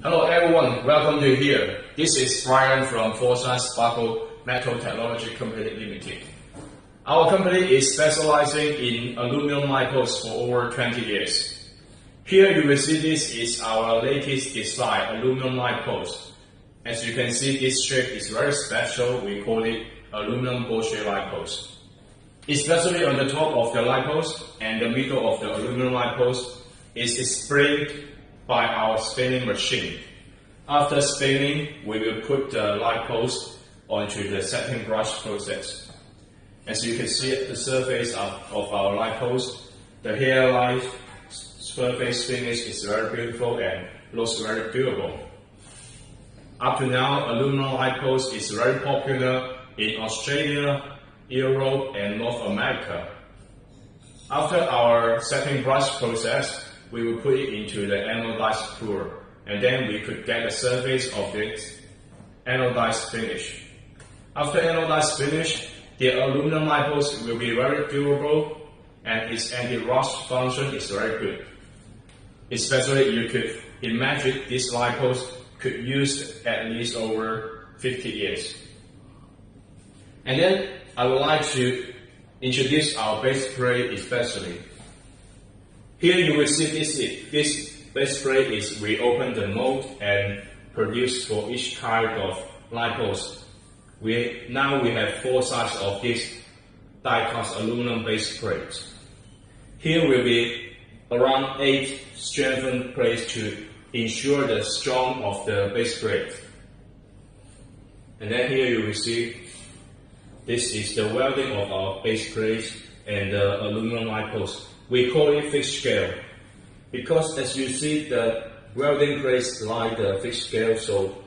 Hello everyone, welcome to here. This is Bryan from Foshan Sparco Metal Technology Company Limited. Our company is specializing in aluminum lipos for over 20 years. Here you will see this is our latest design, aluminum lipos. As you can see, this shape is very special. We call it aluminum gourd lipos. Especially on the top of the lipos and the middle of the aluminum lipos is spring by our spinning machine. After spinning, we will put the lipos onto the setting brush process. As you can see at the surface of our lipos, the hairline surface finish is very beautiful and looks very durable. Up to now, aluminum lipos is very popular in Australia, Europe, and North America. After our setting brush process, we will put it into the anodized pour, and then we could get the surface of this anodized finish. After anodized finish, the aluminum lipos will be very durable and its anti-rust function is very good. Especially you could imagine this lipos could use at least over 50 years. And then I would like to introduce our base spray especially. Here you will see this base spray is we open the mold and produce for each kind of lipos. Now we have 4 sizes of this die-cast aluminum base sprays. Here will be around 8 strengthened plates to ensure the strength of the base spray. And then here you will see this is the welding of our base sprays and the aluminum lipos. We call it fixed scale because as you see the welding plates like the fixed scale, so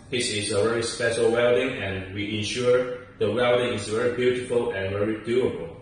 this is a very special welding and we ensure the welding is very beautiful and very durable.